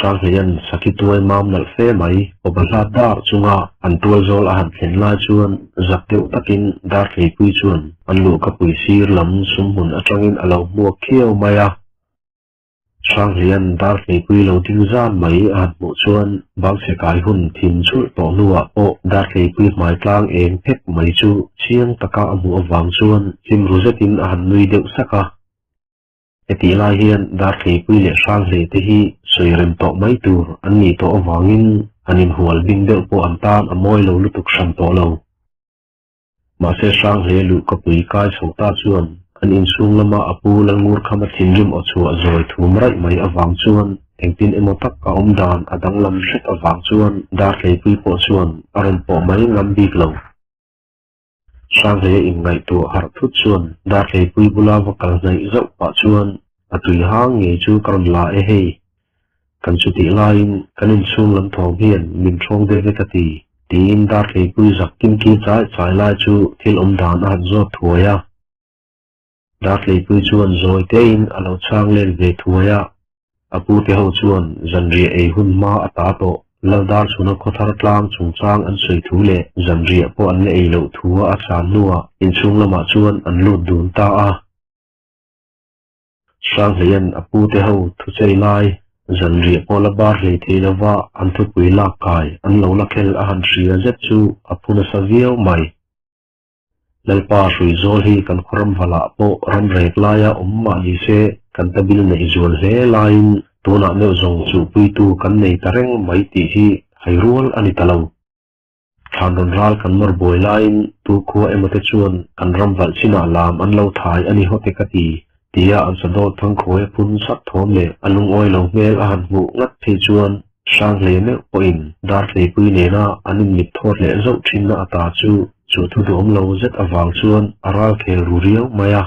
sang hian sakituai mam nal fe mai obala dar chunga an tual zol a han thlen lai chuan zakdeu takin dar thei pui chuan an lu ka pui sir lam sum hun atangin alo muak khiau maya sang hian dar thei pui lo ding zan mai a han mu chuan bang se kai hun thin chul to nuwa o dar thei pui mai tlang eng phek mai chu chiang taka amu awang chuan him ruzetin a han nui deuh saka eti lai hian dar thei pui le sang hle te hi soirem to mai tur an ni to awangin anin hual bing deuh po an tan amoi lo lutuk sam to lo ma se sang hle lu ka pui kai sota chuan an in sung lama apu lang ngur khama thinrim o chu azoi thum rai mai awang chuan engpin emotak ka omdan adang lam hret awang chuan dar thei pui po chuan aron po mai ngam bik lo sang hle in ngai tu har thut chuan dar thei pui bula vakal ngai zau pa chuan atui hang nge chu karon la e hei kan chu ti lain kan in sung lam thong hian min thong de ve ka ti tin dar thei pui zak kim ki chai lai chu thil omdan an zo thuaya dar thei pui chuan zoi te in alo chang len ve thuaya apu te ho chuan zanri ei hun ma ata to ladar chuna khothar tlang chungchang an soi thu le zanri po an le ei lo thua a chan nuwa in chung lama chuan an lut dun ta a sang hian apu te ho thu chei lai zanri po la bar le the lawa an thu pui la kai an lo la khel a han ria zet chu apuna saviau mai lalpa sui zol hi kan khoram vala po ram rek laya umma li se kan tabil nei zol he lain tuna me zong chu pui tu kan nei tareng mai ti hi hairual ani talo thandon ral kan mor boy lain tu khuwa emote chuan kan ram wal china lam an lo thai ani hote ka ti tia an sado thang khoi pun sat thom le alung oi lo mel a han mu ngat the chuan sang le ne poin dar le pui ne na anin mit thor le zo thin na ata chu thu dom lo zet awang chuan aral khel ruriau maya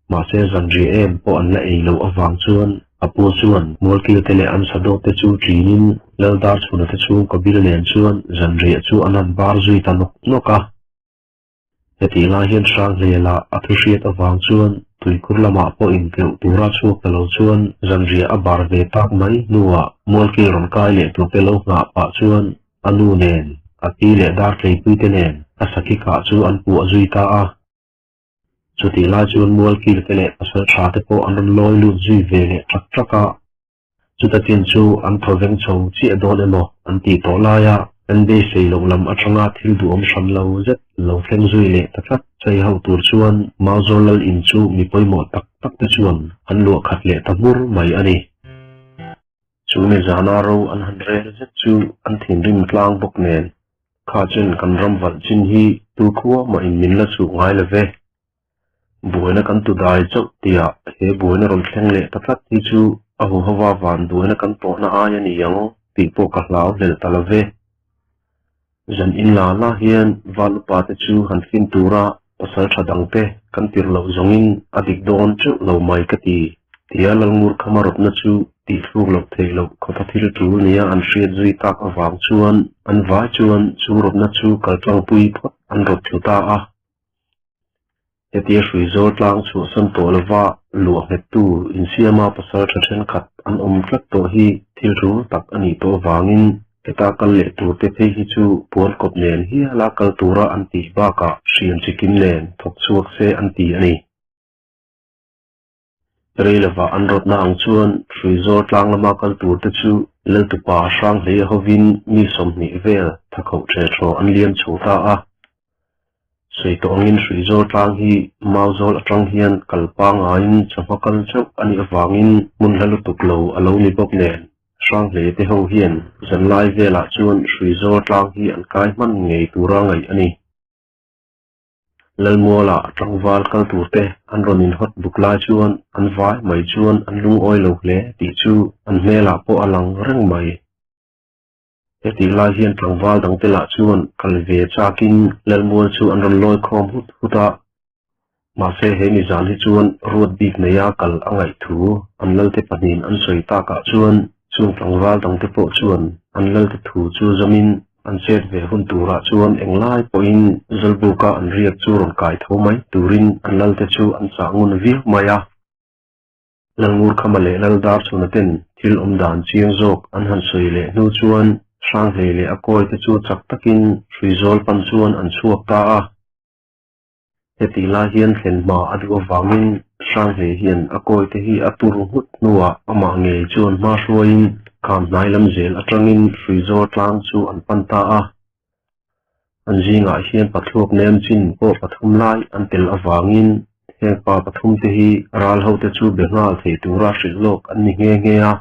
ma se zanri em po an la ei lo awang chuan apu chuan molkil tele an sado te chu trinin leldar chuna te chu kabil len chuan zanri chu anan bar zui tanok noka heti la hian sang le la athusiat awang chuan tuikur lama po in keu tura chu pelo chuan zanri a bar ve tak mai nuwa molkil ron kai le tu pelo nga pa chuan anu nen ati le dar thei pui te nen asaki ka chu an pu azui ta a chuti la chuan molkil tele asal tha te po an loi lu zui ve le traka chuta tin chu an thoveng chho chi adon emo an ti to la ya an be sei lo lam atanga thil du om sam lo zet lo thleng zui le takhat chei ho tur chuan mauzolal in chu mi poimo tak tak te chuan an lu khat le tamur mai ani chu me zana ro an han rel zet chu an thin rim tlang bok nen kha chen kan ram wal chin hi tu khuwa ma in min la chu ngai le ve buina kan tu dai chok tia he buina ron thleng le takhat ti chu ahu hawa van buina kan to na aya ni yang ti po ka hlaw le talave zan in la la hian valu pa te chu han fin tura pasal thadang te kan tir lo zongin adik don chu lo mai ka ti tia lal ngur khamarot na chu ti thluk lo thei lo khotha thil tu nia an hriat zui tak awang chuan an vai chuan chu rot na chu kaltlang pui phot an rot thuta a hetia hrui zor tlang chu san to lova luak het tu in siama pasal thathen khat an om tlat to hi thil ru tak ani to wangin eta kal le tu te thei hi chu pon kop nen hi la kal tura an ti ba ka siam chikin nen thok chuak se an ti ani reilava an rot na ang chuan hrui zor tlang lama kal tur te chu lel tu pa sang hle hovin mi som ni vel thakho tre tho an liam chhuta a sei to angin hrui zor tlang hi mauzol atang hian kalpang ain chamakal chok ani awangin mun halu tuklo alo ni bok nen sang hle te ho hian zan lai vela chuan hrui zor tlang hi an kai man ngei tura ngai ani lalmola atangwal kal turte an ronin hot buklai chuan an vai mai chuan an lung oi lo hle ti chu an mela po alang reng mai heti lai hian tangwal dang te la chuan kalve chakin lalmol chu an ron loi khom huta ma se he mi zali chuan ruat bik neya kal angai thu an lalte panin an soi ta ka chuan chung tangwal dang te po chuan an lalte thu chu zamin an set ve hun tura chuan englai poin zalbuka an riak chu ron kai tho mai turin an lalte chu an changun vi maya Langur kamale laldar chunatin thil omdan chiang zok an han soi le nu chuan sang hle le akoi te chu chak takin hruizol pan chuan an chuak ta a heti la hian thlenma adu awangin sang hle hian akoi te hi atur hut nuwa ama nge chuan ma hruain kam hnai lam zel atangin hruizol tlang chu an pan ta a an zinga hian pathluk nem chin po pathum lai an tel awangin hengpa pathum te hi ral ho te chu bengal thei tura hrilok an ni nge a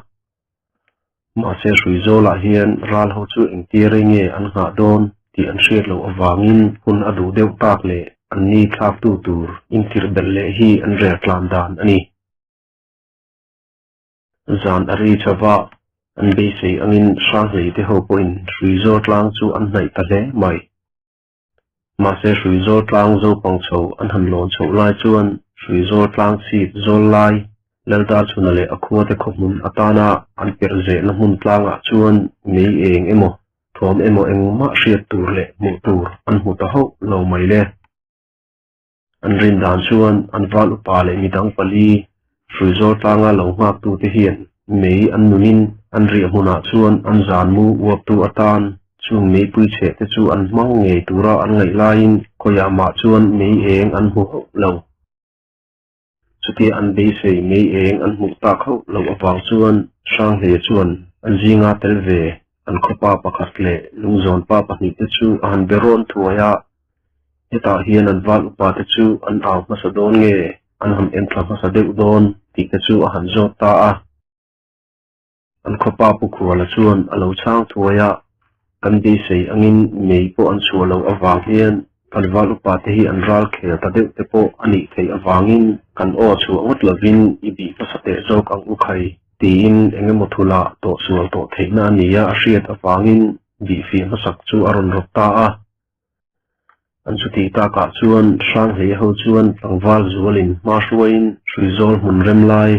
ma se hruizola hian ral ho chu engtire nge an nga don ti an hriat lo awangin hun adu deuh tak le an ni thlak tu tur intir bel le hi an rel tlam dan ani zan ari chawa an be sei angin sang hlei te ho poin hruizol tlang chu an hnai ta hle mai ma se hruizol tlang zo pang chho an han lon chho lai chuan hruizol tlang sip zol lai lalda chuna le akhua te khomun atana an perze na mun tlanga chuan mei eng emo thom emo engma hriat tur le mu tur an mu ta ho lo mai le an rin dan chuan an wal upa le midang pali hruizol tlanga lo ngak tu te hian mei an nunin an ri hmuna chuan an zan mu uap tu atan chung mei pui che te chu an mang nge tura an ngai lain khoya ma chuan mei eng an mu ho lo chuti an be sei mei eng an mu ta kho lo awang chuan sang hle chuan an zinga tel ve an khopa pakhat le lungzon pa pahnih te chu an beron thuaya heta hian an wal upa te chu an aw masadon nge an ham en thla masadeu don ti te chu a han zot ta a an khopa pukhuwa la chuan a lo chang thuaya kan be sei angin mei po an chu lo awang hian kan wal upa te hi an ral khel ta deuh te po ani thei awangin kan o chu ngot lovin ibi pasate zok ang ukhai tin engemaw thula to sual to theina ania a hriat awangin bi fi masak chu aron rok ta a an chuti ta ka chuan sang hle ho chuan tlangwal zualin ma hruain hruizol hmun rem lai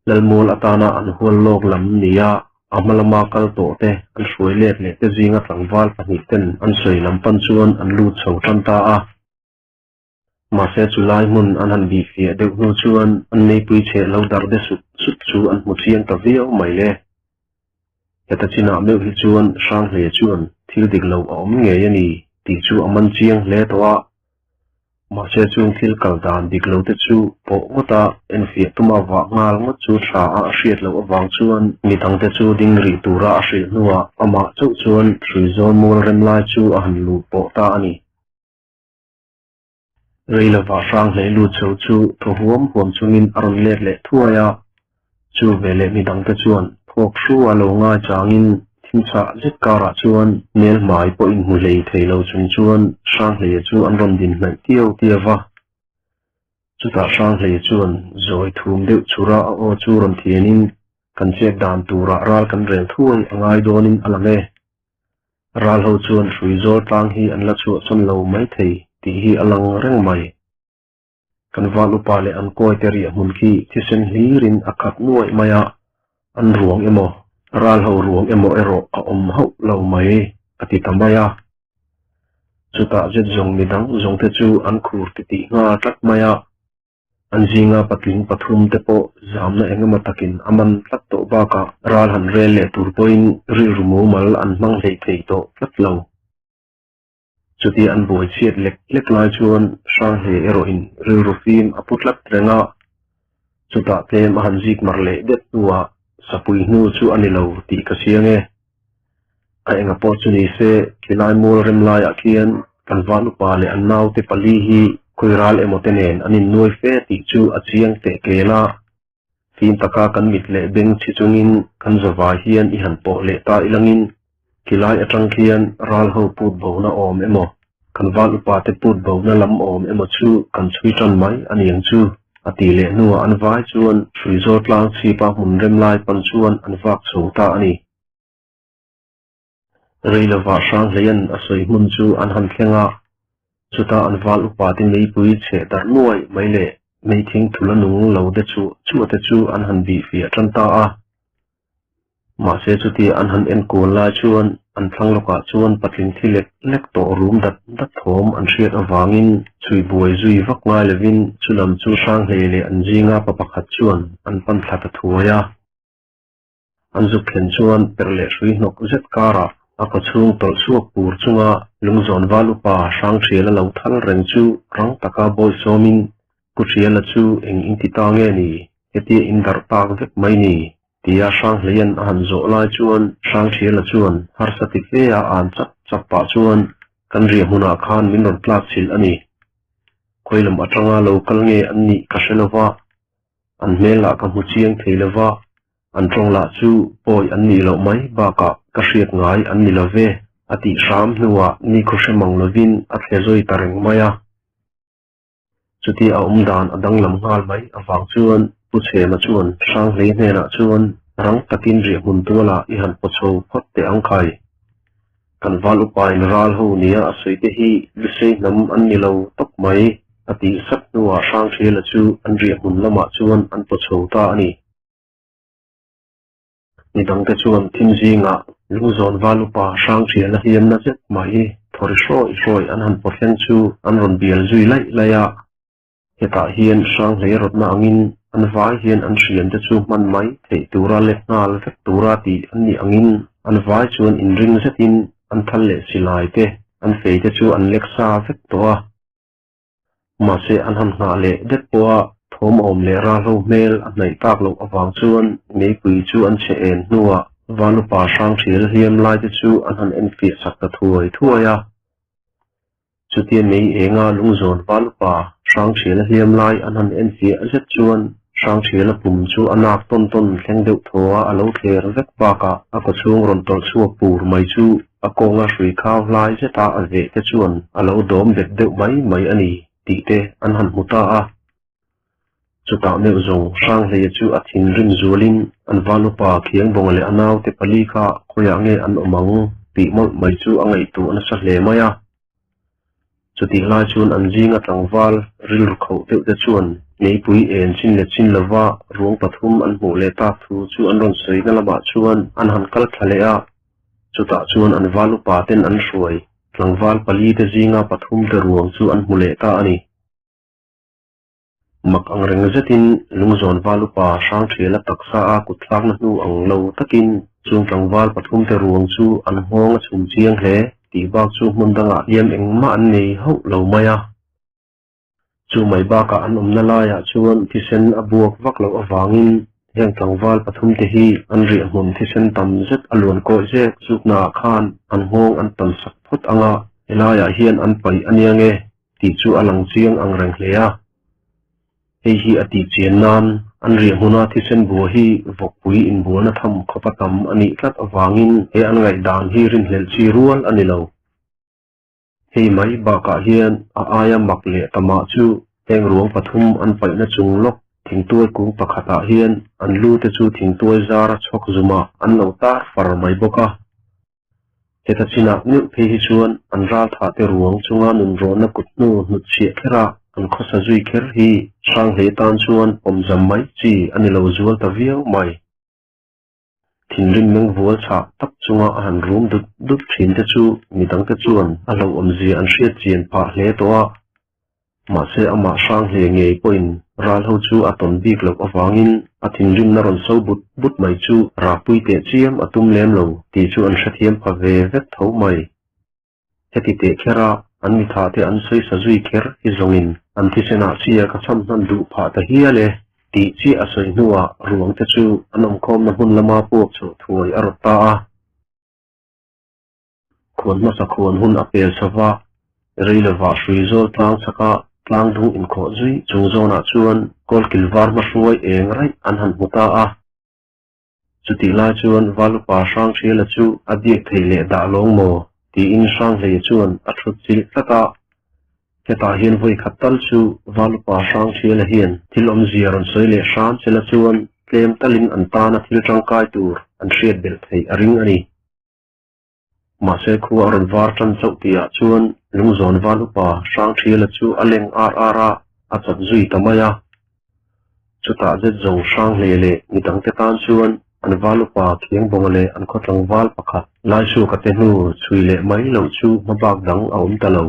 lalmol atana an hual lok lam nia amalama kal to te an hruai let le te zinga tlangwal pahnih ten an soi lampan chuan an lut chho tan ta a ma se chulai mun an han bi fi deuh nu chuan an nei pui che lo dar de sut chu an mu chiang ta veo mai le heta china meu hi chuan sang hle chuan thil dik lo om nge yani ti chu aman chiang hle towa ma se chung thil kal dan dik lo te chu po ngota en fi tuma wa ngal ngot chu tha a hriat lo awang chuan mi tang te chu ding ri tura a hriat nuwa ama chu chuan hruizol mul rem lai chu a han lu po ta ani reilova sang hle lu chho chu thohuam huam chungin aron let le thuaya chu vele mi dang te chuan phok hru a lo nga changin thimcha zet kara chuan mel mai po in mu lei theilo chung chuan sang hle chu an ron din hnai tiau tiawa chuta sang hle chuan zoi thum deuh chura a o chu ron thianin kan chek dan tura ral kan rel thuai angai donin alame ral ho chuan hruizol tlang hi an la chu chon lo mai thei ti hi alang reng mai kan wal upa le an koi te ri hmun khi thisen hlirin akhat nuai maya an ruang emo ral ho ruang emo ero a om ho lo mai ati tamaya chuta jet zong midang zong te chu an khur ti nga tlat maya an zinga patling pathum te po zamna engema takin aman tlat to ba ka ral han rel le tur poin ri rumu mal an mang hlei thei to tlat lo chuti an boi chiat lek lai chuan sang hle ero in ri rufim aputlat renga chuta tlem a han zik mar le det nuwa sapui hnu chu anilo ti ka siange a enga po chu ni se kilai mol rem lai a khian kan van upa le an nau te pali hi koiral emotenen anin nuai fe ti chu a chiang te kela tin taka kan mit le beng chi chungin kan zawa hian i han po le ta ilangin kilai atang khian ral ho put bo na om emo kan van upa te put bo na lam om emo chu kan chui tan mai aniang chu ati le nuwa an vai chuan hruizol tlang chipa hmun rem lai pan chuan an vak chho ta ani reilova sang hlein a soi hmun chu an han thlenga chuta an wal upa tin mei pui che dar nuai mai le mei thing thula nung lo de chu te chu an han bi fi a tan ta a mà sẽ chú ti an han en kual lai chuan an thlang loka chuan patling thi lek to room dat thom an hriat awangin chui buai zui vak ngai levin chulam chu sang hle le an jinga pa pakhat chuan an pan thlat a thuaya an zu khen chuan perle hrui hnok zet kara aka chung tol suak pur chunga lungzon valupa sang thiela lo thal reng chu rang taka boy somin ku thiela chu eng inti ta nge ni heti indar tak vek mai ni tia sang hlein han zo lai chuan sang thiela chuan har sati fe a an chap pa chuan kan ri huna khan min ron plat sil ani khoilam atanga local nge anni kashelova an mela ka mu chiang theilawa an tongla chu poi anni lo mai ba ka hriat ngai anni love ati ram nuwa ni khoshemang lovin a thlezoi tareng maya chuti a dan adang lam ngal mai awang chuan pu chema chuan sang hle hena chuan rang takin ri hun tuala I han pocho phot te angkai kan valu pain ral ho nia asoite hi visei nam anni lo tok mai ati sat nuwa sang thela chu an ri hun lama chuan an pocho ta ani ni dang te chuan thimjinga lungzon valupa sang thela hiam na jet mai thori shroi an han pothen chu an ron bial zui laya heta hian sang hle rotna angin an vai hian an hrian te chu man mai thei tura le ngal vek tura ti anni angin an vai chuan in ring zetin an thal le silai te an fei te chu an leksa vek toa ma se an han nga le det poa thom om le ra lo mel an nei tak lo awang chuan nei pui chu an che en nuwa valupa sang thil hiam lai te chu an han en fi sak ta thuaya chuti nei enga lungzon valupa sang thil hiam lai an han en fi azet chuan sang thil pum chu anak ton thleng deuh thoa alo thler vek baka aka chung ron tol chuak pur mai chu akonga hrui khaw lai zeta a ve te chuan alo dom det deuh mai ani ti te an han muta a chuta meu zong sang hle chu a thin rim zulin an valupa khiang bong le anaw te pali kha khoya nge an omang pi mol mai chu angai tu an sa hle maya chuti lai chuan an jinga tlangwal ril kho te te chuan nei pui en chin lawa ruang pathum an mu le ta thu chu an ron sei na lama chuan an han kal thale a chuta chuan an valupa ten an hruai tlangwal pali te jinga pathum te ruang chu an mu le ta ani mak ang reng zetin lungzon valupa sang thela taksa a kutlak na nu ang lo takin chung tlangwal pathum te ruang chu an hong chum chiang hle ti bak chu mundanga hiam engma an nei ho lo maya chu mai baka an omna laya chuan thisen abuak vak lo awangin heng tlangwal pathum te hi an ri hmun thisen tam zet alon ko zek chukna khan an hong an tan sak phut anga elaya hian an pai aniange ti chu alang chiang ang reng hlea hei hi ati chian nan an ri hmuna thisen bu hi vokpui in buana tham khopatam ani tlat awangin he an ngai dan hi rin hlel chi rual ani lo hei mai baka hian a aya makle tama chu heng ruang pathum an paina chung lok thingtuai kung pakhata hian an lu te chu thingtuai zara chhok zuma an lo tar far mai boka heta china nu phe hi chuan an ral tha te ruang chunga nun rona kutnu nu chia khera an khosa zui kher hi sang hle tan chuan omjam mai chi ani lo zual ta viau mai thingrim meng vual cha tak chunga han room dut thin te chu midang te chuan alo omzi an hriat chian pa hle towa ma se ama sang hle nge poin ral ho chu aton bik lo awangin a thingrim na ron so but mai chu ra pui te chiam atum lem lo ti chu an hrathiam pha ve vek tho mai heti te khera an mi tha te an sei sa zui kher hi zongin an thisena chia ka cham nan du pha ta hi ale ti chi asoi nuwa ruang te chu anom khom na hun lama pok chu thuai arota a khon ma sa khon hun apel sawa reilawa shrizol tlang saka tlang dung in kho zui chungzona chuan kol kilwar ma hruai eng rai an han muta a chuti la chuan valupa sang thela chu adiek theile da long mo ti in sang hle chuan a thut chil taka heta hian voi khatal chu valupa sang thela hian thilom ziaron soile sham chela chuan tlem talin an tana thil tangkai tur an hriat bel thei aring ani ma se khu aron var tan chautia chuan lungzon valupa sang thela chu aleng ara achat zui tamaya chuta zet zong sang hle le midang te tan chuan an valupa khiang bongale an khotlang wal pakhat lai su ka te nu chui le mai lo chu mabak dang a talo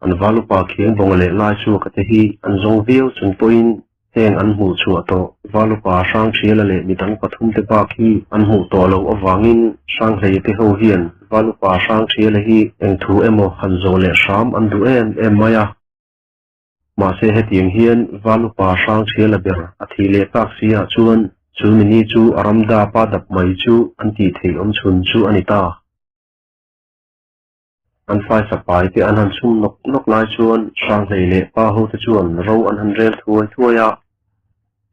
an valupa khiang bongale lai su ka te hi an zong view chung point heng an mu chu ato valupa sang thiela le mitang pathum te ba khi an mu to lo awangin sang hlei te ho hian valupa sang thiela hi eng thu emo han zo le sham an du em maya ma se hetiang hian valupa sang thiela ber athi le tak sia chuan chu mini chu aramda pa dap mai chu an ti thei chun chu anita an fai sapai te an han chung nok lai chuan sang hlei le pa ho te chuan ro an han rel thuaya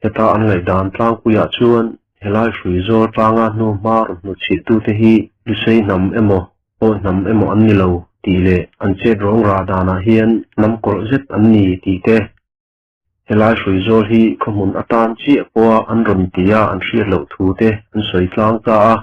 heta an ngai dan tlang puya chuan helai hrui zo tlanga nu mar nu chi tu te hi lisei nam emo nam emo an ni lo ti le an che rong ra dana hian nam kol zet an ni ti te helai hrui zo hi khomun atan chi apo an ron tia an hriat lo thu te an soi tlang ka a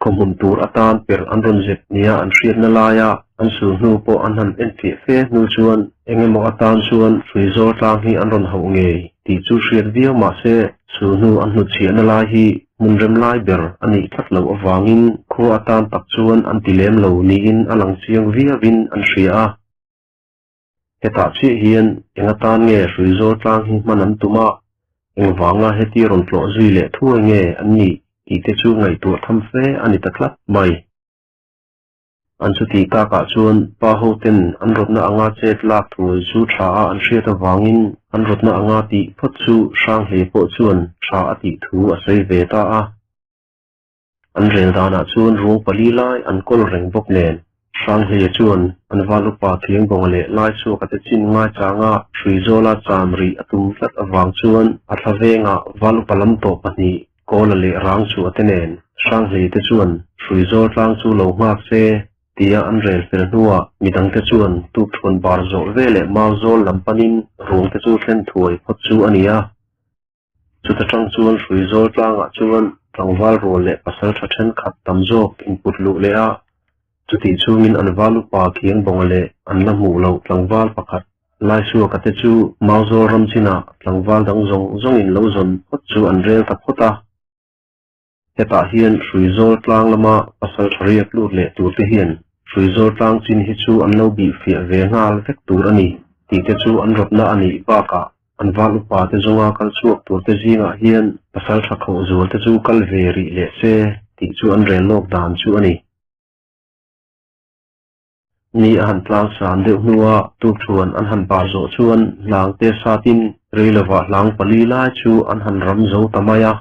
khomun tur atan per an ron zet nia an hriat na laya an su nu po an han en fe nu chuan engemaw atan chuan hrui zo tlang hi an ron ho nge ti chu hriat viau ma se su nu an nu chiana lai hi mun rem lai ber ani thlat lo awangin kho atan tak chuan an tilem lo ni in alang chiang viavin an hria a heta chi hian engatan nge hrui zo tlang hi manan tuma engwanga heti ron tlo zui le thu nge an ni ti te chu ngai tu tham fe ani taklat mai an chu ti ka ka chuan pa ho ten an rotna anga chet lak thu chu tha an hriat awangin an rotna anga ti phot chu sang hle po chuan tha ati thu a sei ve ta a an rel dana chuan rung pali lai an kol reng bok nen sang hle chuan an valupa thiang bongale lai chu ka te chin nga changa hrui zola chamri atum tlat awang chuan a thavenga valupa lam to pani kola le rang chu atenen sang hle te chuan hrui zo tlang chu lo ngak se tia an rel fel nuwa midang te chuan tu thon bar zo vele mau zol lampanin rung te chu thlen thuai phot chu ania chu ta tang chuan hrui zo tlanga chuan tlangwal ro le pasal tha then khat tam jok input lu le a chu ti chungin an valupa khiang bongale an la mu lo tlangwal pakhat lai su ka te chu mau zol ram china tlangwal dang zong in lo zon phot chu an rel ta phota heta hian hrui zo tlang lama pasal thariat lut le tur te hian hrui zo tlang chin hi chu an lo bi fia ve ngal vek tur ani ti te chu an rotna ani ba ka an valupa te zonga kal chuak tur te zinga hian pasal tha kho zol te chu kal ve ri le se ti chu an rel lok dan chu ani ni an tlang san de nuwa tu chuan an han bar zo chuan lang te satin reilawa lang pali la chu an han ram zo tamaya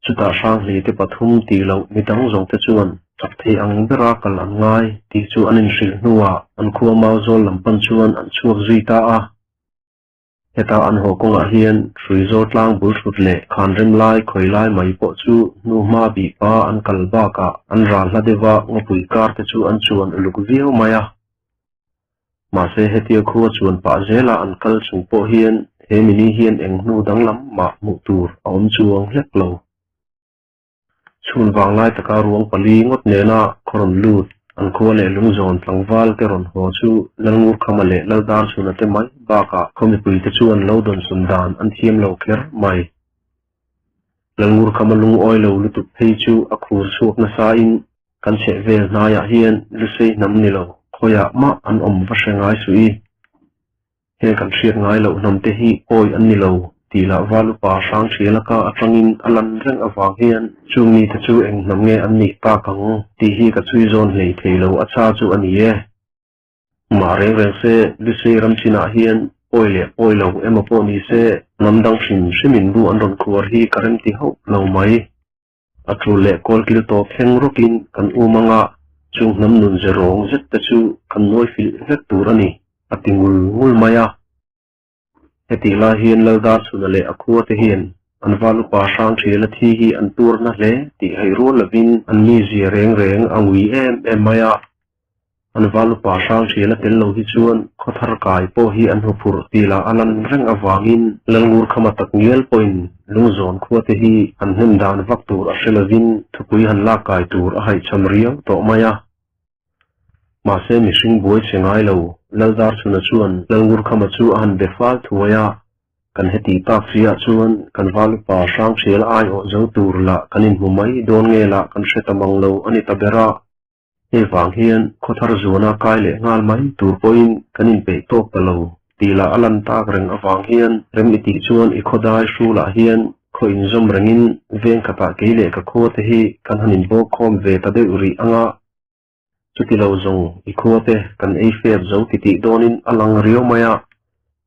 chuta sang hle te pathum ti lo midang zong te chuan chakthi ang bera kal an ngai ti chu anin hril nuwa an khuwa mau zol lampan chuan an chuak zui ta a heta an ho konga hian hrui zo tlang bul thut le khan rem lai khoi lai mai po chu nu ma bi pa an kal ba ka an ral la dewa ngopui kar te chu an chuan uluk viau maya ma se hetia khuwa chuan pa zela an kal chung po hian he mini hian eng nu danglam ma mu tur om chuang hlek lo chun wang lai taka ruang pali ngot nena khoron lut an khuwa le lungzon tlangwal te ron ho chu lalngur khama le laldar chuna te mai ba ka khomi pui te chu an lo don sundan an thiam lo kher mai lalngur khama lung oi lo lutup phei chu a khur suak na sa in kan che vel na ya hian lusei nam ni lo khoya ma an om va hrengai sui he kan hriat ngai lo nam te hi oi an ni lo tila valupa sang thialaka atangin alan reng awang hian chungni te chu eng nam nge an ni pa kang ti hi ka chui zon hlei theilo acha chu ani e ma reng reng se lisei ram china hian oilo emapo ni se namdang hrimin bu an ron khuar hi karem ti ho lo mai atru le kol kil to thleng rokin kan umanga chung nam nun ze rong zet ta chu kan noi fil vek tur ani atingul ngul maya heti la hian laldar chuna le akhua te hian an valupa sang thela thi hi an tur na hle ti hei ro lavin an mi zia reng angui em maya an valupa sang thela tel lo hi chuan khothar kai po hi an hupur tila alan reng awangin lalngur khama tak ngel point lungzon khuwa te hi an hem dan vak tur a hrelavin thupui han la kai tur a hai chamriau to maya ma se mihring buai chengai lo laldar chuna chuan lalngur khama chu han befal thuaya kan heti tak sia chuan kan valupa sang thel ai o zo tur la kanin humai don nge la kan hretamang lo ani tabera he wang hian khothar zuana kai le ngal mai tur poin kanin pe tok talo tila alan tak reng awang hian remiti chuan i khodai shula hian khoin zom rengin veng kata keile ka khote hi kan hanin bo khom ve ta de uri anga chuti lo zong i khote kan ei fer zo kiti donin alang rio maya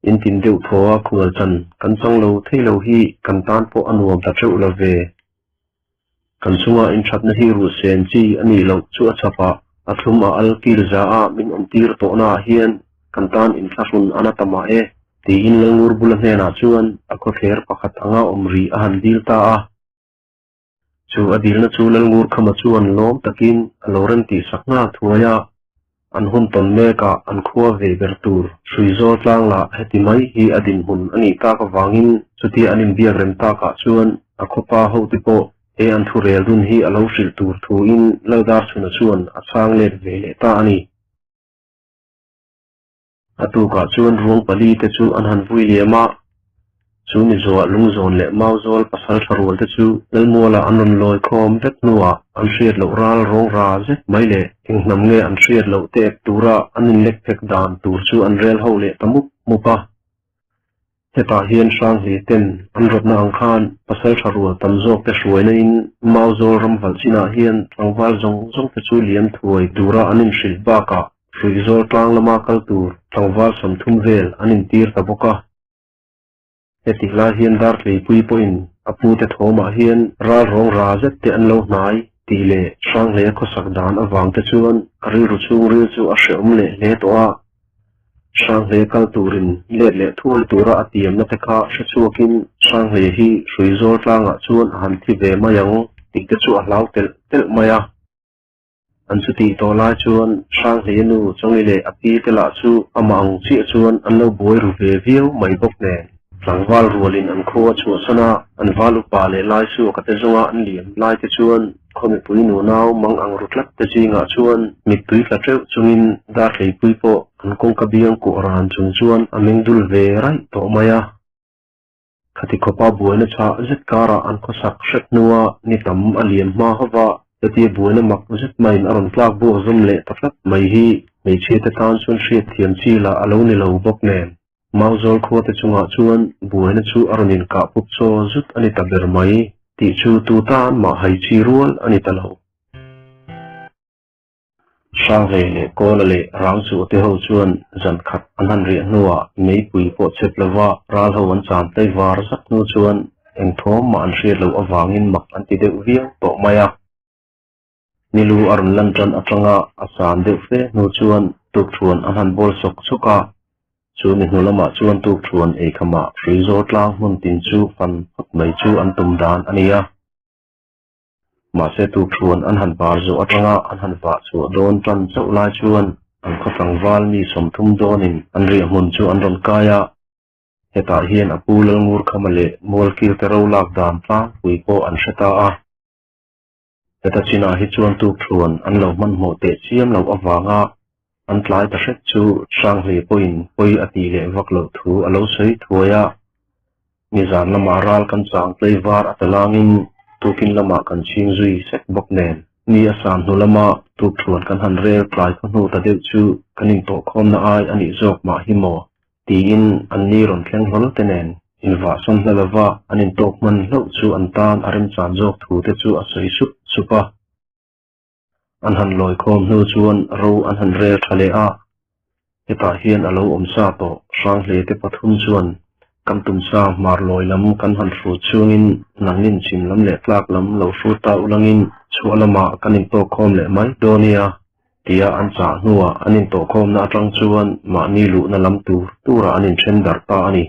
in tin deuh thoa khungal chan kan chang lo theilo hi kan tan po anuam ta cheu la ve kan sunga in thatna hi ru sen chi ani lo chu achapa athum a al kir za a min om tir to na hian kan tan in thlasun anatama e ti in langur bula hena chuan a kho ther pakhat anga omri a han dil ta a chu adil na chu langur khama chuan lom takin aloran ti sakna thuaya an hun ton meka an khuwa ve bertur suizo tlang la heti mai hi adin hun ani ta ka wangin chuti anin biak rem ta ka chuan a khopa ho ti po e an thu rel dun hi alo sil tur thu in lodar chuna chuan a chang le ve le ta ani atu ka chuan ruang pali te chu an han vui lema chu mi zo lung zon le mau zol pasal tharwal te chu lalmola anon loi khom vet nuwa an hriat lo ral rong ra je mai le ingnam nge an hriat lo te tura anin lek phek dan tur chu an rel ho le tamuk mupa heta hian sang hi ten an rotna ang khan pasal tharwal tamjok te hruaina in mau zol ramwal china hian tangwal zong zong te chu liam thuai tura anin hrilh baka hruizol tlang lama kal tur tangwal samthum vel anin tir ta boka heti la hian dar tlei pui poin apu te thoma hian ral rong ra zet te an lo hnai ti le sang le khosak dan awang te chuan ari ru chung ri chu a hreum le le to a sang le kal turin le thul tura atiam na te kha hrechuakin sang le hi hruizol tlanga chuan han thi ve mayang ti te chu a hlau tel maya an chu ti to lai chuan sang le nu chongi le api te la chu amang chi chuan an lo boi ru ve viau mai bok ne tlangwal rualin an khuwa chu sana an valu pa le lai chu ka te zonga an liam lai te chuan khomi pui nu nau mang ang rutlat te chinga chuan mi tui tla treu chungin dar hlei pui po an kong ka biang ku ran chung chuan ameng dul ve rai to maya khati khopa buaina cha zet kara an khosak hret nuwa ni tam aliam ma hawa tati buaina mak zet main aron tlak bo zum le tatlat mai hi mei che te tan chuan hriat thiam chi la alo ni lo bok nen mau zol khuwa te chunga chuan buaina chu aronin ka pup cho zut ani ta ber mai ti chu tu tan ma hai chi rual ani ta lo sang ve le kola le rang chu te ho chuan zan khat anan ri nuwa mei pui po chep lawa ral ho an chan te war sak nu chuan eng thom ma an hriat lo awangin mak an ti deuh viau to maya nilu aron lan tran atanga asan deuh fe nu chuan tuk thuan an han bol sok choka chu ni hnulama chuan tuk thuan ei khama hruizol tlang hmun tin chu fan phot mai chu an tum dan ania ma se tuk thuan an han par zo atanga an han wa chu don tran chau lai chuan an khotang wal mi som thum donin an ri hmun chu an ron kaya heta hian apu lalngur khamale mol kir te ro lak dan tlang pui ko an hreta a heta china hi chuan tuk thuan an lo man mo te chiam lo awanga an tlai ta hret chu sang hle poin poi ati le vak lo thu alo sei thuaya nizan lama ral kan chang plei var atalangin tukin lama kan ching zui sek bok nen ni asan nu lama tuk thuan kan han rel tlai kan hu ta deuh chu kanin to khom na ai ani zok ma hi mo ti in an ni ron thleng hol te nen in va son hlalawa anin tok man lo chu an tan arem chan jok thu te chu a sei sup supa an han loi khom nu chuan ro an han rel thale a heta hian alo om sa to sang hle te pathum chuan kam tum sa mar loi lam kan han fu chungin nangin chim lam le tlak lam lo fu ta ulangin chualama kanin to khom le mai donia tia an cha nuwa anin to khom na atang chuan ma ni lu na lam tura anin chen dar ta ani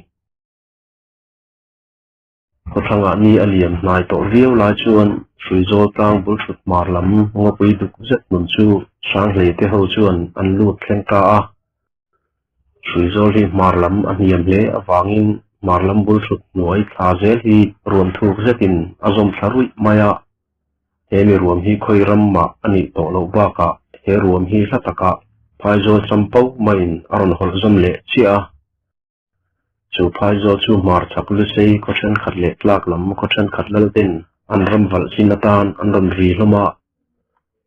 khothanga ni aliam nai to riau lai chuan hruizol tlang bul thut mar lam ngo pui duk zet mun chu sang hle te ho chuan an lut thleng ka a hruizol hi mar lam an hiam hle awangin mar lam bul thut nuai thla zel hi ruam thuk zetin azom tharui maya he mi ruam hi khoi ram ma ani to lo ba ka he ruam hi hlataka phaizol champau main aron hol zom le chia chu phai zo chu mar chak lu sei ko then khat le tlak lam ko then khat lal tin an ram val sinatan an ram ri hloma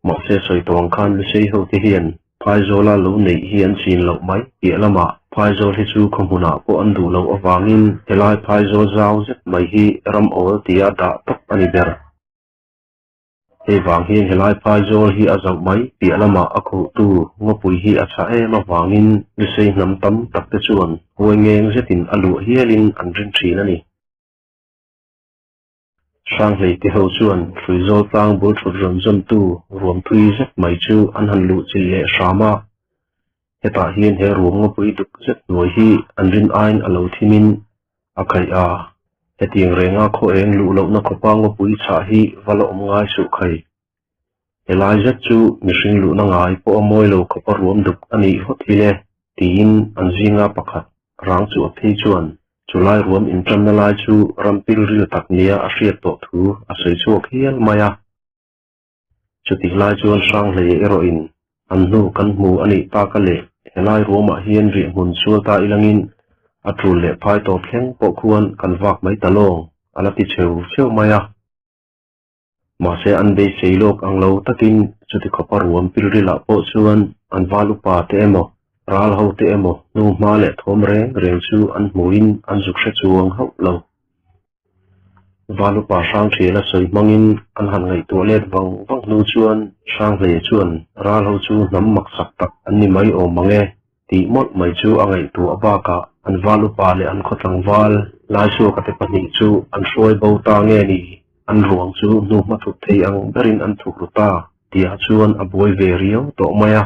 ma se soi tawng khan lu sei ho ti hian phai zo la lo nei hian sin lo mai ti lama phai zo hi chu khomuna ko an du lo awangin helai phai zo zau zet mai hi ram ol tia da tok ani ber he wang hian helai phai zo hi azau mai ti lama akhu tu ngopui hi acha e ma wangin lu sei nam tam tak te chuan hoengeng zetin alu hialin an rin thin ani sang lei ti ho chuan thrui zo tlang bu thut ron zon tu ruam thui zet mai chu an han lu chi le shama heta hian he ruam ngopui duk zet noi hi an rin ain alo thimin akai a hetiang renga kho eng lu lo na khopa ngopui cha hi valo om ngai su khai helai zet chu mihring lu na ngai po moi lo khopa ruam duk ani hot hi le tin an zinga pakhat rang chu a phei chuan chulai ruam in tram na lai chu rampil ril tak nia a hriat to thu a sei chuak hial maya chuti lai chuan sang hlei ero in an nu kan hmu ani ta ka le helai ruam a hian ri hmun chua ta ilangin a tul le phai to thleng po khuan kan vak mai talong ala ti cheu maya ma se an be seilok ang lo takin chuti khopa ruam pil rila po chuan an valu pa te emo ral ho te emo nu ma le thom reng chu an hmuin an zuk hre chuang ho lo valu pa sang thela soi mangin an han ngai to let wang nu chuan sang le chuan ral ho chu nam mak sak tak an ni mai o mange ti mot mai chu angai tu abaka an valu pa le an khotang wal lai chu ka te pani chu an hroi bo ta nge ni an ruang chu nu ma thu thei ang berin an thuk ruta tia chuan a boi ve rio to maya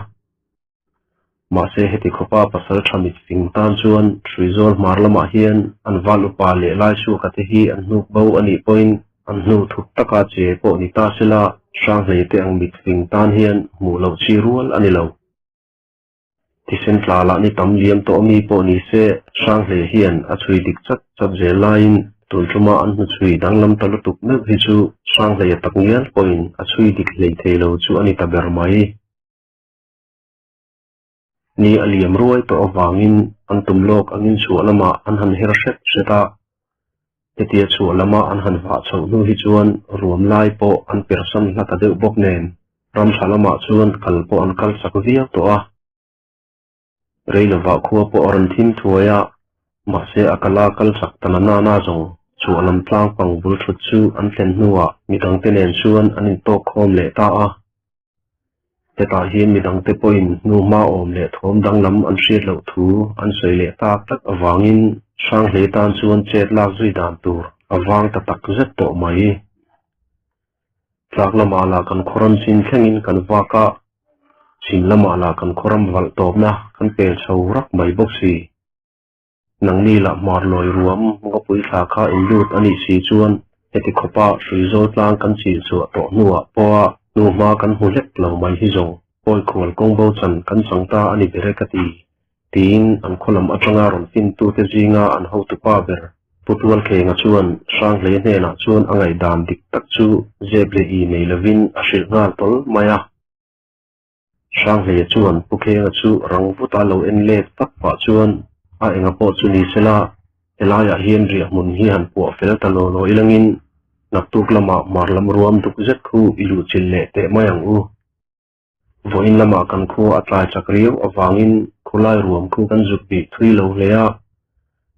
ma se heti khopa pasal thamit fing tan chuan trizol marlama hian an valu pa le lai chu ka te hi an nu bo ani point an nu thuk taka che po ni ta sila sang hlei te ang mit fing tan hian mu lo chi rual ani lo ti sen tla la ni tam liam to mi po ni se sang hlei hian a chui dik chat je line tun tuma an nu chui danglam talutuk me hi chu sang hlei tak ngial point a chui dik hlei thelo chu ani ta ber mai ni aliam ruai to awangin an tumlok angin chu lama an han her shet seta tetia chu lama an han wa chho nu hi chuan ruam lai po an person la ta de bok nen ram salama chuan kal po an kal sak viau to a reilova khuwa po oran thim thuaya ma se akala kal sak tanana na jong chu alam tlang pang bul thut chu an tlen nuwa midang te nen chuan an in to khom le ta a heta hian midang te poin nu ma om le thom dang lam an hriat lo thu an sei le tak tak awangin sang hle tan chuan chet lak zui dan tur awang ta tak zet to mai tlak lama la kan khoram sin thlengin kan waka sin lama la kan khoram wal top na kan pel chho rak mai bok si nang ni la mar loi ruam ngopui thla kha in lut ani si chuan heti khopa hruizo tlang kan chil chu to nuwa poa nu ma kan hu lek lo mai hi zong poi khol kong bo chan kan sangta ani berekati tin an kholam atanga ron fin tu te jinga an ho tu pa ber putual khenga chuan sang le ne na chuan angai dam dik tak chu zeble i nei lovin a hril ngal tol maya sang le chuan pukhenga chu rang vuta lo en le tak pa chuan a enga po chu ni sela elaya hian ri mun hi han po fel ta lo ilangin naktuk lama marlam ruam duk zet khu ilu chille te mayang u voin lama kan khu atlai chakriu awangin khulai ruam khu kan zukpi thui lo leya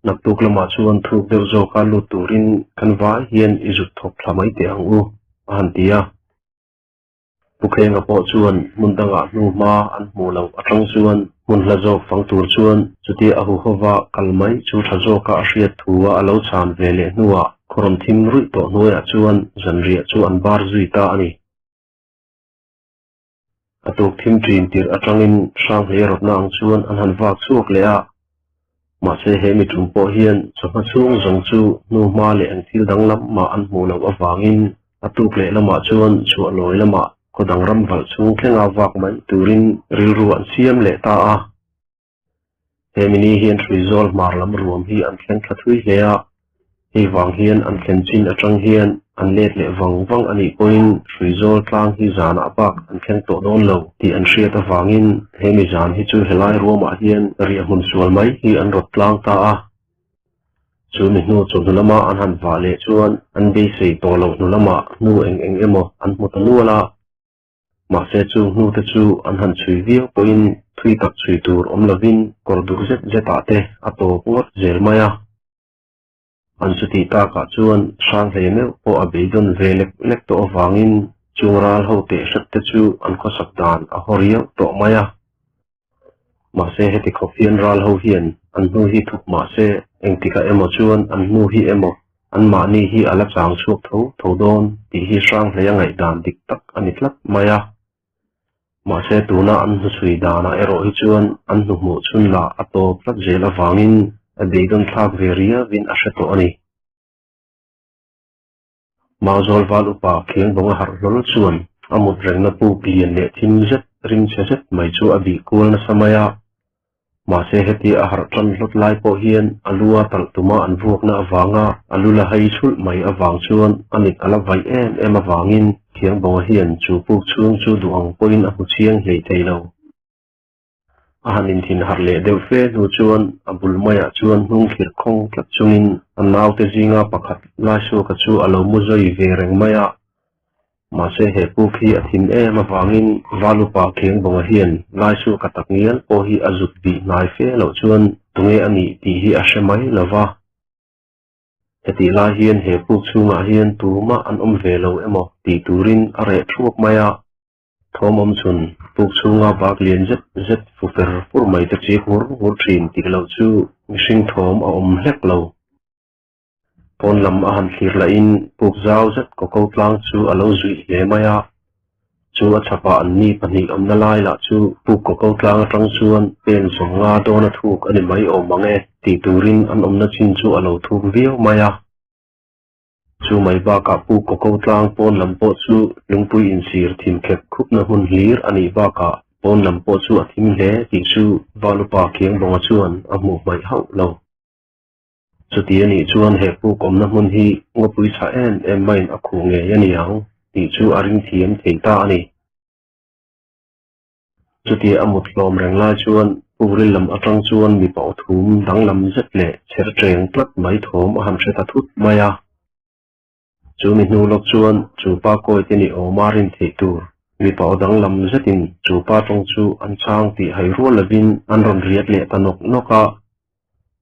naktuk lama chuan thuk deu zo ka lu turin kan vai hian izuk thop thlamai te ang u han tia pukhenga po chuan mundanga nu ma an hmu lo atang chuan mun hla zo fang tur chuan chuti ahu hova kalmai chu tha zo ka hriat thuwa alo chan vele nuwa khorom thim rui to noya chuan zanria chu an bar zui ta ani atuk thim trin tir atangin sang hle rot na ang chuan an han wak chuak le a ma se he mi tum po hian chama chung zong chu nu ma le an thil dang lam ma an hmu lo awangin atuk le lama chuan chu loi lama kodang ram val chung thlenga wak mai turin rilru an siam le ta a he mini hian resolve marlam ruam hi an thleng thathui hle a hi wang hian an thlen chin atang hian an let le wang ani point rizol tlang hi zan apak an thlen to don lo ti an hriat awangin he mi zan hi chu helai ruama hian ria hun sual mai hi an rot tlang ta a chu mi nu chu lama an han va le chuan an be sei to lo nu lama nu eng emo an mut nu la ma se chu nu te chu an han chui viau poin thui tak chui tur om lovin kor dur zet zeta te ato ngot zel maya an chu ti ta ka chuan sang hle me po a be don velek lek to awangin chungral ho te sat te chu an kho sak dan a horiau to maya ma se heti khofian ral ho hian an nu hi thup ma se engtika emo chuan an nu hi emo an ma ni hi ala chang chuak tho don ti hi sang hle ngai dan dik tak ani tlat maya ma se tuna an hu sui dana ero hi chuan an nu mu chun la ato plat zel awangin a beidon thak veria vin a hreto ani ma zol wal upa kheng bonga har lol chuan amut rengna pu pian le thim zet ring cheset mai chu abi kul na samaya ma se heti a har tran lot lai po hian alua tal tuma an vuak na awanga alula hai chul mai awang chuan anik ala vai em awangin kheng bonga hian chu pu chung chu duang poin a hu chiang hlei theilo ahanin thin har le deuh fe nu chuan abul maya chuan hnung khir khong tlat chungin an nau te zinga pakhat lai su ka chu alo mu zoi ve reng maya ma se he pu khi a thin em awangin valupa kheng bonga hian lai su ka tak ngial po hi azuk bi nai fe lo chuan tunge ani ti hi a hремai lova heti lai hian he pu chunga hian tuma an ve lo emo ti turin a re thuak maya thom chun puk chunga bak lian zet fufer pur mai te chi hur thin ti lo chu mihring thom a hlek lo pon lam a han thlir la in puk zau zet ko tlang chu alo zui hle maya chu a chapa an ni pani na lai la chu puk ko tlang atang chuan pen songa dona thuk ani mai mange ti turin an na chin chu alo thuk viau maya chu mai ba ka pu ko tlang pon lam po chu lungpui in sir thim khep khup na hun hlir ani ba ka pon lam po chu athim hle ti chu valupa kheng bonga chuan a mu mai hau lo chu ti ani chuan he pu kom na mun hi ngopui sa em main a khu nge yani yang ti chu aring thiam theita ani chu ti amut lom reng la chuan puril lam atang chuan mi pau thum dang lam zet le cher treng plat mai thom a ham theta thut maya chu mi nu lok chuan chu pa koi te ni omarin theitur mi pau dang lam zetin chu pa tong chu an chang ti hai ro lavin an ron riat le tanok noka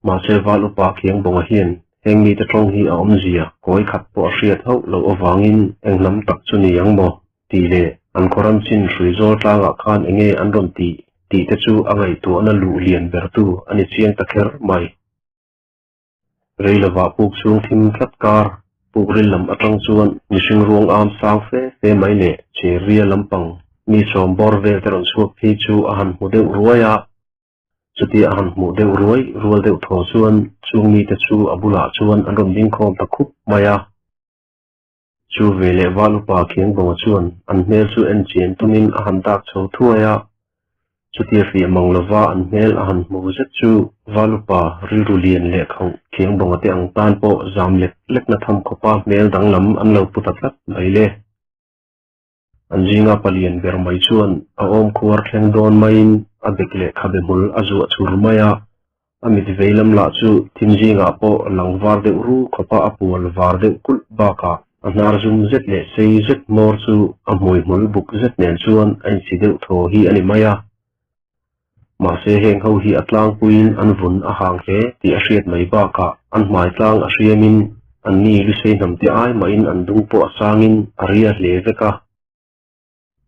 ma se valupa kheng bonga hian heng mi te tong hi a zia koi khat po hriat ho lo awangin englam tak chu ni yang mo ti le an khoram chin hrui zol tlanga khan enge an ron ti te chu angai tu ana lu lian ber tu ani chiang takher mai reilawa puk chung thim tlat kar pukril lam atang chuan mihring ruang am sang fe mai le che ria lampang mi som bor ve teron chuak phi chu a han mu deuh ruaya chuti a han mu deuh rual deuh thaw chuan chung mi te chu abula chuan an ron ding khom ta khup maya chu vele valupa kheng bonga chuan an hmel chu en chen tumin a han dak chho thuaya chuti fi manglova an hmel a han mu zet chu valupa riru lian le khau kheng bonga te ang tan po zam lek na tham khopa mel dang lam an lo putatlat mai le an jinga palian ber mai chuan a khuar thleng don main a bekle khabe mul azu achur maya amit veilam la chu thimjinga po langwar de ru khopa apul war de kul baka anar zum zet le sei zet mor chu a moi mul buk zet nen chuan an si deuh tho hi ani maya ma se heng ho hi atlang puin an vun a hang he ti a hriat mai baka an hmai tlang a hriamin an ni lu sei nam ti ai ma in an dung po asangin aria hle veka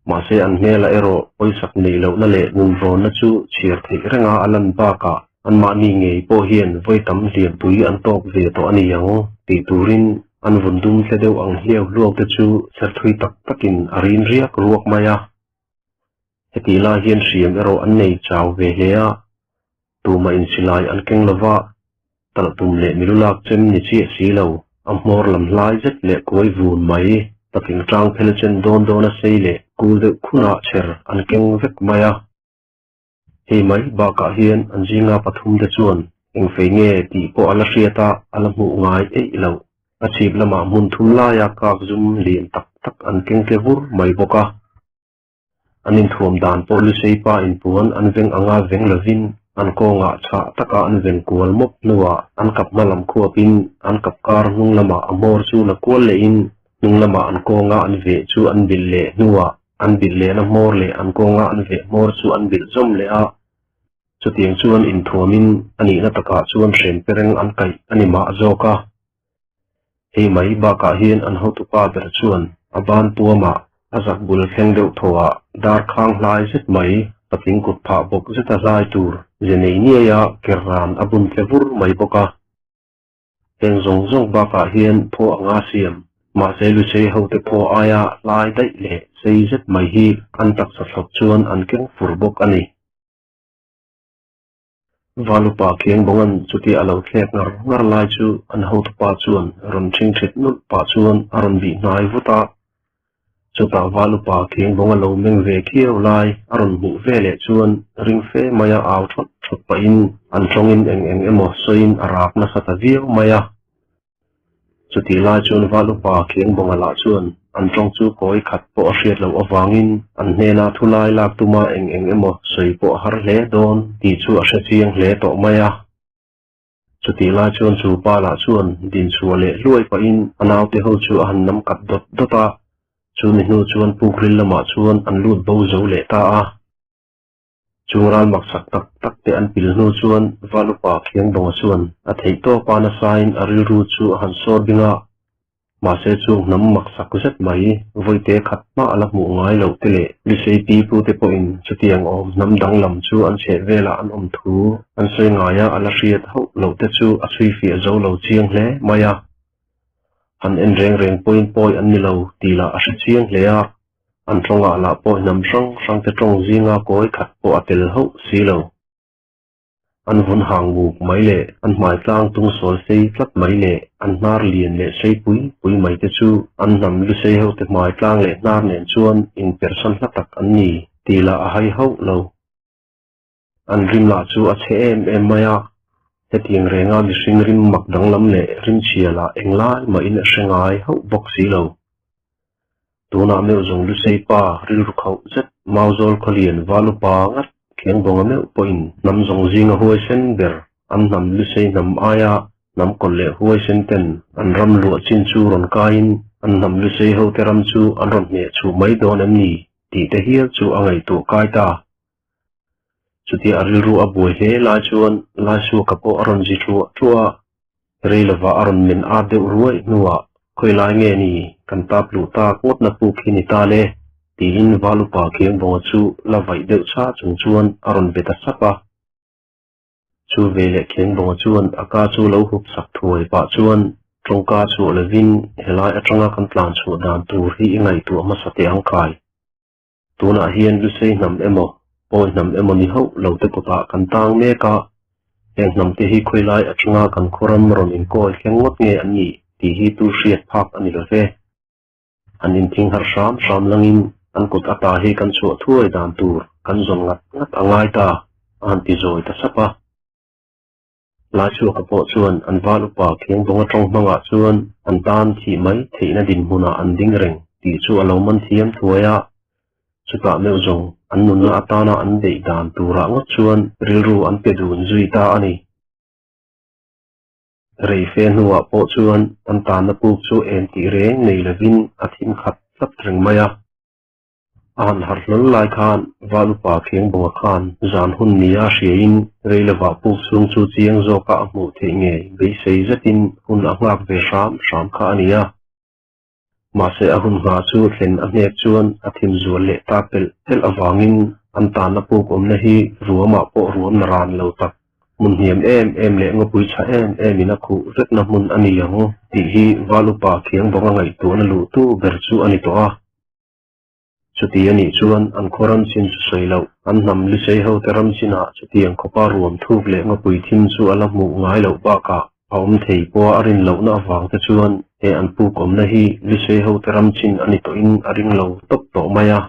ma se an hmela ero oisak nei lo na le nun ron na chu chiar thei renga alan baka an ma ni ngei po hian voi tam hliam pui an tok ve to ani yang ti turin an vun dum tle deuh ang hiau luak te chu ser thui tak takin arin riak ruak maya heti la hian hriam ero an nei chaw ve hlea tuma in silai an keng lova tal tum le milulak chem ni chi si lo am mor lam hlai zet le koi vun mai taking tang phelechen don a sei le kul de khuna cher an keng vek maya he mai ba ka hian an jinga pathum de chuan eng fe nge ti po ala hriata ala mu ngai e lo a chip lama mun thum la ya ka zum lian tak an keng ke vur mai boka anin thuam dan po lu sei pa in puan an veng anga veng lovin an ko nga cha taka an ven kual mop nuwa an kap malam khuapin an kap kar nung lama amor chu la kual le in nung lama an ko nga an ve chu an bil le nuwa an bil le na mor le an ko nga an ve mor chu an bil zom le a chu tiang chuan in thuamin ani na taka chuan shem pereng an kai ani ma zoka hei mai ba ka hian an ho tu pa ber chuan aban puama azak bul kheng deuh thowa dar khang hlai zet mai pating kut pha bok zeta zai tur jenei nia kerran abun tlevur mai boka heng zong zong ba ka hian pho anga siam ma selu sei ho te pho aya lai dai le sei zet mai hi an tak sa thok chuan an keng fur bok ani valupa keng bongan chuti alo thlek ngar lai chu an ho tu pa chuan ron thing thit nut pa chuan aron bi nai vuta chuta valupa keng bonga lo meng ve khiau lai aron mu ve le chuan ring fe maya aw thot pa in an tongin eng emo soin arak na sata viau maya chuti lai chuan valupa keng bonga la chuan an tong chu koi khat po hriat lo awangin an hena thulai lak tuma eng emo soi po har hle don ti chu a hre chiang hle to maya chuti lai chuan chu pa la chuan din chu le luai pa in anaw te ho chu an nam kat dota chu mi nu chuan pukril lama chuan an lut bo zo le ta a chungral maksak tak te an pil nu chuan valupa khiang bonga chuan a thei to pa na sain aril ru chu han sor binga ma se chu nam maksak zet mai voite khat ma ala mu ngai lo te le li sei pi pu te po in chutiang om nam dang lam chu an che vela an om thu an sei ngaya ala riat ho lo te chu a chui fi zo lo chiang hle maya an en reng poi an ni lo ti la a chiang hle a an tonga la po nam sang te tong zinga koi khat po atel ho si lo an vun hang bu mai le an mai tlang tung sol sei tlat mai le an nar lien le sei pui mai te chu an nam lu sei ho te mai tlang le nar nen chuan in person hlatak an ni ti la a hai ho lo an rim la chu a che em maya te tiang renga li sing rim mak dang lam le rim chia la englai ma in a hrengai ho bok si lo tuna meu zong lu sei pa ril ru khau zet mauzol kholian valupa ngat keng bonga meu poin nam zong zinga huai sen ber an nam lu sei nam aya nam kol le huai sen ten an ram lu chin chu ron kain an nam lu sei ho te ram chu an ron ne chu mai don am ni ti te hial chu angai tu kai ta chuti aril ru aboi he la chuan la su ka po aron ji chua reilawa aron min a de ruai nuwa khoi lai nge ni kan ta plu ta kot na pu khini ta le ti in valupa keng bonga chu la vai deuh cha chung chuan aron beta sapa chu vele keng bonga chuan aka chu lo hup sak thuai pa chuan tongka chu levin helai atanga kan plan chu dan tur hi ngai tu ama sate angkai tuna hian lu sei nam emo poi nam emo ni ho lo te pota kan tang me ka eng nam te hi khoi lai atanga kan khoram ron in koi keng ngot nge ani ti hi tu hriat phak ani lo ve an in thing har sham langin an kut ata hi kan chu thuai dan tur kan zon ngat angai ta an ti zoi ta sapa la chu ka po chuan an valupa keng bonga tong manga chuan an tan thi mai theina din huna an ding reng ti chu alo man thiam thuaya chuka meu zong an nun na atana an dei dan tura ngot chuan rilru an pedun zui ta ani rei fe nuwa po chuan an tan na pu chu en ti reng nei lovin athim khat tlap reng maya an har hlol lai khan valupa keng bonga khan zan hun nia hriain reilawa pu chung chu chiang zo ka mu the nge bei sei zatin hun a ngak ve sham kha ania ma se a hun nga chu thlen a hnek chuan athim zual le ta tel awangin an tan na pu kom na hi ruama po ruam na ran lo tak mun hiam em le ngopui cha em ina khu ret na mun ani yang ti hi valupa keng bonga ngai tu na lu tu ber chu ani to a chuti ani chuan an khoram chin chu soilo an nam li sei ho teram china chuti ang khopa ruam thuk le ngopui thim chu ala mu ngai lo ba ka aum thei po arin lo na awang te chuan e an pu kom na hi li sei ho teram chin ani to in aring lo top to maya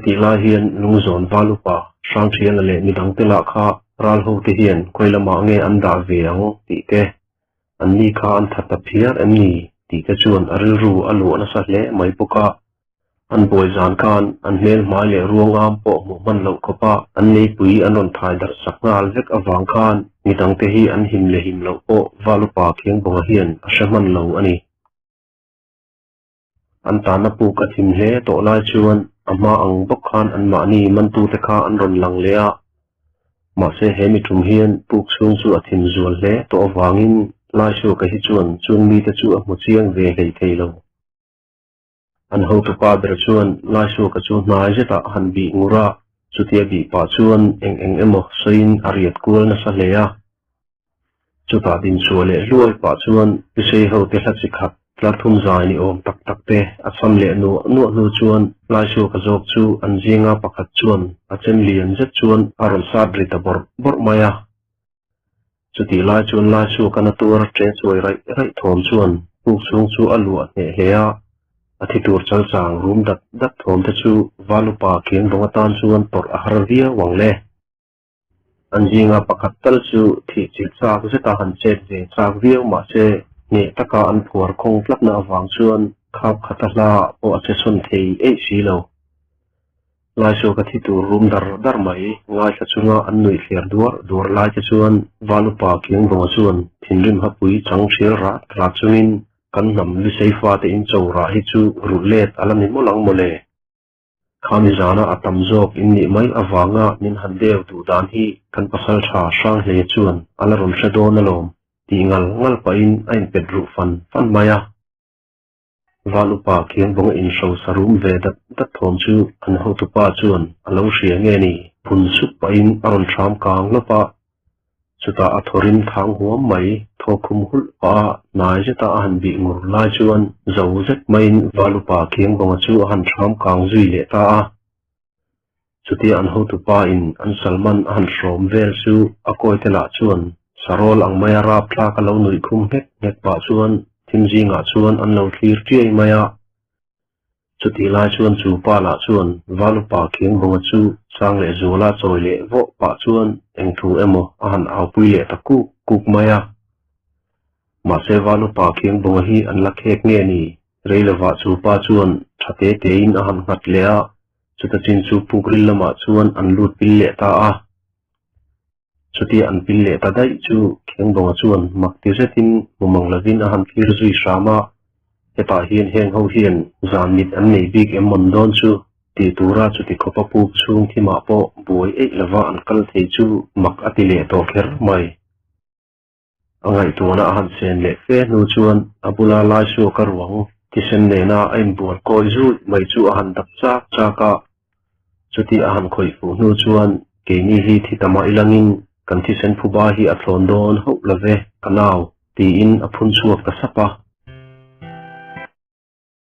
ti la hian lungzon valupa sang thian le mi dang te la kha ral ho te hian koilama nge an da ve ang ti te an ni kha an thata phiar an ni ti te chuan aril ru alu na sa hle mai poka an boi zan kan an hmel hmai le ruang am po mu man lo khopa an nei pui an ron thai dar sak ngal vek awang khan midang te hi an him le him lo po valupa khiang bonga hian a shaman lo ani an ta na pu ka thim hle to lai chuan ama ang bok khan an ma ni man tu te kha an ron lang le a ma se he mi thum hian puk chung chu a thim zual hle to awangin lai chu ka hi chuan chung mi te chu a mu chiang ve hlei thei lo an ho tu pa ber chuan lai chu ka chu hnai zeta han bi ngura chutia bi pa chuan eng emo soin ariat kul na sa hle a chuta din chu le luai pa chuan pisei ho te hla chikhat tla thum zai ni om tak tak te asam le nu chuan lai chu ka jok chu an jinga pakhat chuan a chen lian zet chuan aron sa drita bor maya chuti lai chuan lai chu kana tur tre chuai rai thom chuan puk chung chu alu a he hlea a thi tur chal chang room dat thom te chu valupa khiang bonga tan chuan tor a har via wangle an jinga pakhat tal chu thi chi chak zeta han che ve chak via ma che nge taka an phuar khong tlak na awang chuan khap khatala o ache sun thei ei silo lai so ka thi tu room dar mai ngai sa chunga an nui hliar dur lai che chuan valupa khiang bonga chuan thinrim hapui chang thir ra chuin kan nam li seifa te in chawra hi chu rulet alani molang mole khami zana atam jok inni mai awanga nin handeu tu dan hi kan pasal tha sang hle chuan alaron shadon alom ti ngal pa in ain pedru fan maya valupa khiang bonga in so sarum ve dat thom chu an ho tu pa chuan alo hria nge ni phun sup pa in aron tham kang lopa chuta athorin thang huam mai thokhum hul pa nai jeta han bi ngur lai chuan zo zet main valupa khiang bonga chu han tham kang zui le ta a chuti an ho tu pa in an salman han shrom vel chu akoi tela chuan sarol ang maya rap thla ka lo nui khum hek pa chuan thimji nga chuan an lo thlir tiai maya chuti lai chuan chu pa la chuan valupa khiang bonga chu sang le zola choi le vo pa chuan eng thu emo a han au pui le taku kuk maya ma se valupa khiang bonga hi an la khek nge ni reilawa chu pa chuan thate te in a han ngat le a chuta chin chu pukril lama chuan an lut pil le ta a chuti an pil le ta dai chu khiang bonga chuan makti zetin mumang lavin a han thlir zui sama eta hian heng ho hian zan mit an nei bik emon don chu ti tura chuti khopa pu chung thima po buai ei lava an kal thei chu mak atile to kher mai angai tuana a han sen le fe nu chuan abula lai su karwang ti sen ne na ain bur koi zu mai chu a han dak chaka chuti a han khoi fu nu chuan ke ni hi thi tama ilangin kan thi sen phuba hi a thlon don ho lave kanau ti in a phun chuak ka sapa